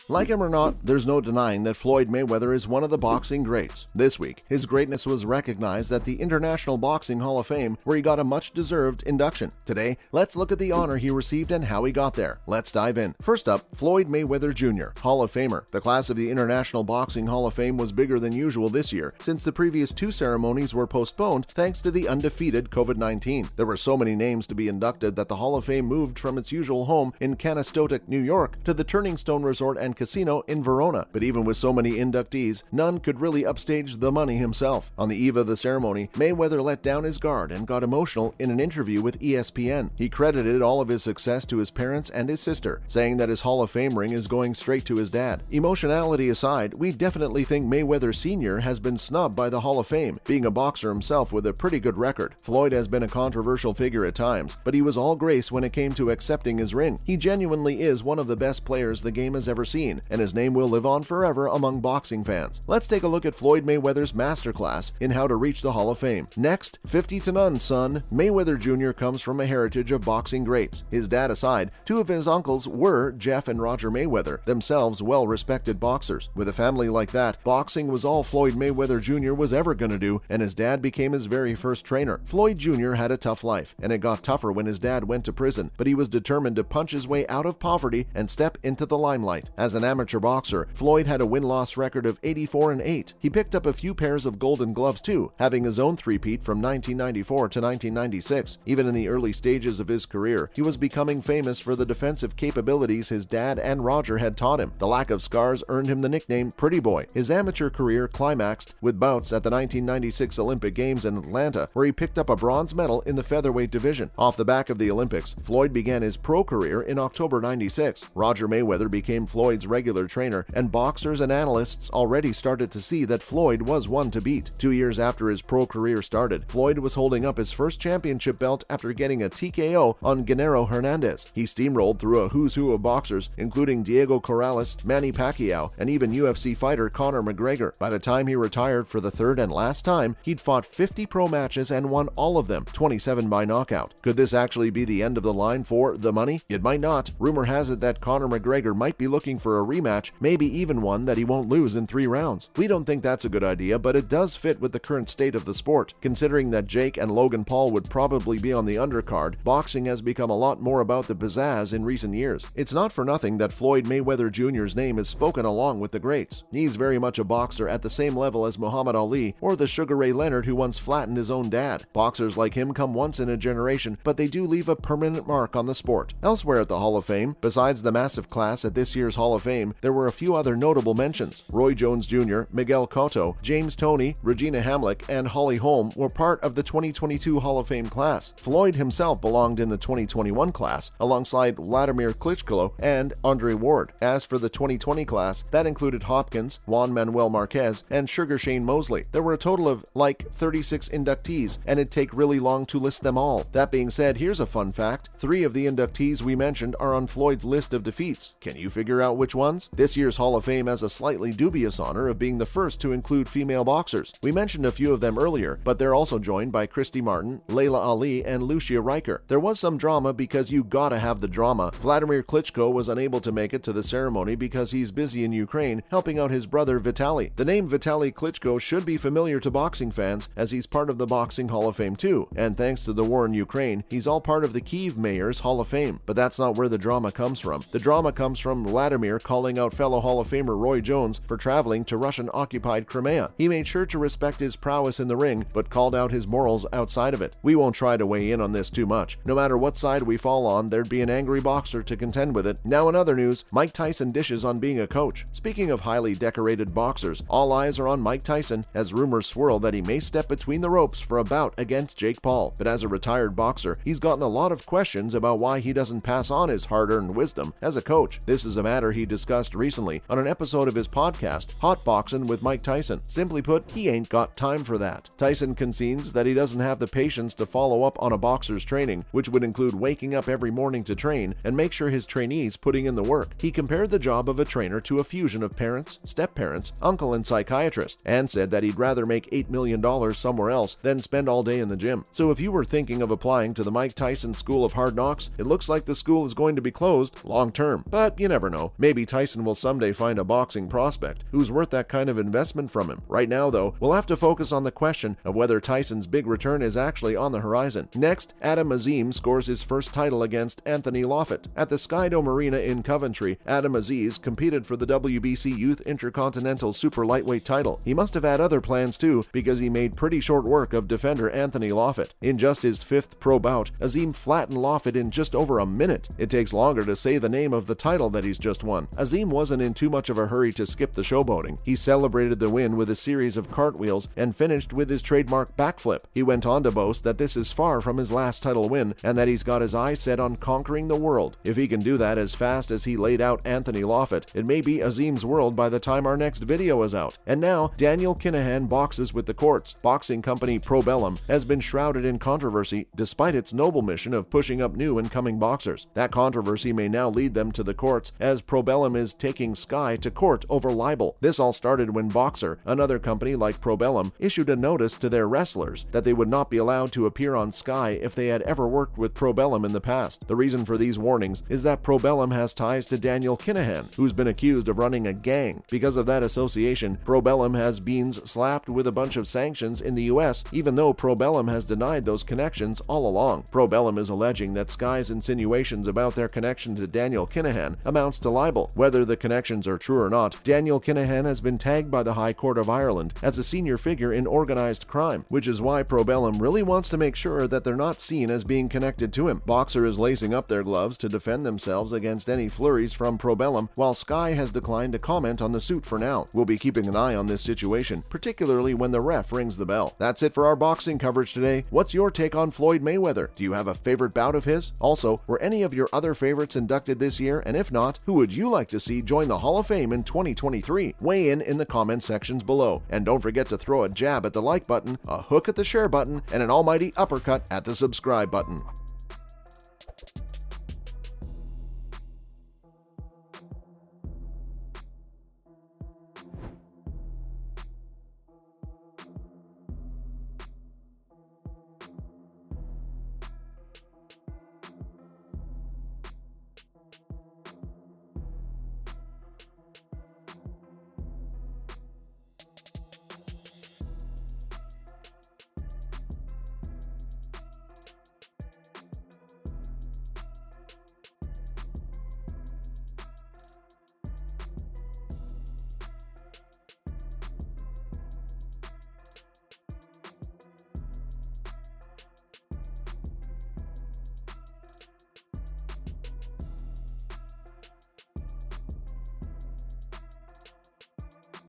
Like him or not, there's no denying that Floyd Mayweather is one of the boxing greats. This week, his greatness was recognized at the International Boxing Hall of Fame, where he got a much-deserved induction. Today, let's look at the honor he received and how he got there. Let's dive in. First up, Floyd Mayweather Jr., Hall of Famer. The class of the International Boxing Hall of Fame was bigger than usual this year, since the previous two ceremonies were postponed thanks to the undefeated COVID-19. There were so many names to be inducted that the Hall of Fame moved from its usual home in Canastota, New York, to the Turning Stone Resort and Casino in Verona. But even with so many inductees, none could really upstage the money himself. On the eve of the ceremony, Mayweather let down his guard and got emotional in an interview with ESPN. He credited all of his success to his parents and his sister, saying that his Hall of Fame ring is going straight to his dad. Emotionality aside, we definitely think Mayweather Sr. has been snubbed by the Hall of Fame, being a boxer himself with a pretty good record. Floyd has been a controversial figure at times, but he was all grace when it came to accepting his ring. He genuinely is one of the best players the game has ever seen, and his name will live on forever among boxing fans. Let's take a look at Floyd Mayweather's masterclass in how to reach the Hall of Fame. Next, 50-0, son. Mayweather Jr. comes from a heritage of boxing greats. His dad aside, two of his uncles were Jeff and Roger Mayweather, themselves well-respected boxers. With a family like that, boxing was all Floyd Mayweather Jr. was ever going to do, and his dad became his very first trainer. Floyd Jr. had a tough life, and it got tougher when his dad went to prison, but he was determined to punch his way out of poverty and step into the limelight. As an amateur boxer, Floyd had a win-loss record of 84-8. He picked up a few pairs of golden gloves too, having his own three-peat from 1994 to 1996. Even in the early stages of his career, he was becoming famous for the defensive capabilities his dad and Roger had taught him. The lack of scars earned him the nickname Pretty Boy. His amateur career climaxed with bouts at the 1996 Olympic Games in Atlanta, where he picked up a bronze medal in the featherweight division. Off the back of the Olympics, Floyd began his pro career in October 96. Roger Mayweather became Floyd's regular trainer, and boxers and analysts already started to see that Floyd was one to beat. 2 years after his pro career started, Floyd was holding up his first championship belt after getting a TKO on Genaro Hernandez. He steamrolled through a who's who of boxers, including Diego Corrales, Manny Pacquiao, and even UFC fighter Conor McGregor. By the time he retired for the third and last time, he'd fought 50 pro matches and won all of them, 27 by knockout. Could this actually be the end of the line for the money? It might not. Rumor has it that Conor McGregor might be looking for a rematch, maybe even one that he won't lose in 3 rounds. We don't think that's a good idea, but it does fit with the current state of the sport. Considering that Jake and Logan Paul would probably be on the undercard, boxing has become a lot more about the pizzazz in recent years. It's not for nothing that Floyd Mayweather Jr.'s name is spoken along with the greats. He's very much a boxer at the same level as Muhammad Ali or the Sugar Ray Leonard who once flattened his own dad. Boxers like him come once in a generation, but they do leave a permanent mark on the sport. Elsewhere at the Hall of Fame, besides the massive class at this year's Hall of Fame, there were a few other notable mentions. Roy Jones Jr., Miguel Cotto, James Toney, Regina Hamlick, and Holly Holm were part of the 2022 Hall of Fame class. Floyd himself belonged in the 2021 class, alongside Vladimir Klitschko and Andre Ward. As for the 2020 class, that included Hopkins, Juan Manuel Marquez, and Sugar Shane Mosley. There were a total of 36 inductees, and it'd take really long to list them all. That being said, here's a fun fact. 3 of the inductees we mentioned are on Floyd's list of defeats. Can you figure out which ones? This year's Hall of Fame has a slightly dubious honor of being the first to include female boxers. We mentioned a few of them earlier, but they're also joined by Christy Martin, Layla Ali, and Lucia Riker. There was some drama because you gotta have the drama. Vladimir Klitschko was unable to make it to the ceremony because he's busy in Ukraine helping out his brother Vitaly. The name Vitaly Klitschko should be familiar to boxing fans, as he's part of the Boxing Hall of Fame too, and thanks to the war in Ukraine, he's all part of the Kyiv Mayor's Hall of Fame. But that's not where the drama comes from. The drama comes from Vladimir calling out fellow Hall of Famer Roy Jones for traveling to Russian-occupied Crimea. He made sure to respect his prowess in the ring, but called out his morals outside of it. We won't try to weigh in on this too much. No matter what side we fall on, there'd be an angry boxer to contend with it. Now in other news, Mike Tyson dishes on being a coach. Speaking of highly decorated boxers, all eyes are on Mike Tyson as rumors swirl that he may step between the ropes for a bout against Jake Paul. But as a retired boxer, he's gotten a lot of questions about why he doesn't pass on his hard-earned wisdom as a coach. This is a matter he discussed recently on an episode of his podcast, Hot Boxin' with Mike Tyson. Simply put, he ain't got time for that. Tyson concedes that he doesn't have the patience to follow up on a boxer's training, which would include waking up every morning to train and make sure his trainees putting in the work. He compared the job of a trainer to a fusion of parents, step-parents, uncle, and psychiatrist, and said that he'd rather make $8 million somewhere else than spend all day in the gym. So if you were thinking of applying to the Mike Tyson School of Hard Knocks, it looks like the school is going to be closed long-term. But you never know. Maybe Tyson will someday find a boxing prospect who's worth that kind of investment from him. Right now, though, we'll have to focus on the question of whether Tyson's big return is actually on the horizon. Next, Azeem scores his first title against Anthony Loffett. At the Skydome Arena in Coventry, Azeem competed for the WBC Youth Intercontinental Super Lightweight title. He must have had other plans too, because he made pretty short work of defender Anthony Loffett. In just his 5th pro bout, Azeem flattened Loffett in just over a minute. It takes longer to say the name of the title that he's just won. Azeem wasn't in too much of a hurry to skip the showboating. He celebrated the win with a series of cartwheels and finished with his trademark backflip. He went on to boast that this is far from his last title win and that he's got his eyes set on conquering the world. If he can do that as fast as he laid out Anthony Loffett, it may be Azeem's world by the time our next video is out. And now, Daniel Kinahan boxes with the courts. Boxing company Probellum has been shrouded in controversy despite its noble mission of pushing up new and coming boxers. That controversy may now lead them to the courts, as Probellum is taking Sky to court over libel. This all started when Boxer, another company like Probellum, issued a notice to their wrestlers that they would not be allowed to appear on Sky if they had ever worked with Probellum in the past. The reason for these warnings is that Probellum has ties to Daniel Kinahan, who's been accused of running a gang. Because of that association, Probellum has beans slapped with a bunch of sanctions in the US, even though Probellum has denied those connections all along. Probellum is alleging that Sky's insinuations about their connection to Daniel Kinahan amounts to libel. Whether the connections are true or not, Daniel Kinahan has been tagged by the High Court of Ireland as a senior figure in organized crime, which is why Probellum really wants to make sure that they're not seen as being connected to him. Boxer is lacing up their gloves to defend themselves against any flurries from Probellum, while Sky has declined to comment on the suit for now. We'll be keeping an eye on this situation, particularly when the ref rings the bell. That's it for our boxing coverage today. What's your take on Floyd Mayweather? Do you have a favorite bout of his? Also, were any of your other favorites inducted this year? And if not, who would you like to see join the Hall of Fame in 2023? Weigh in the comment sections below. And don't forget to throw a jab at the like button, a hook at the share button, and an almighty uppercut at the subscribe button.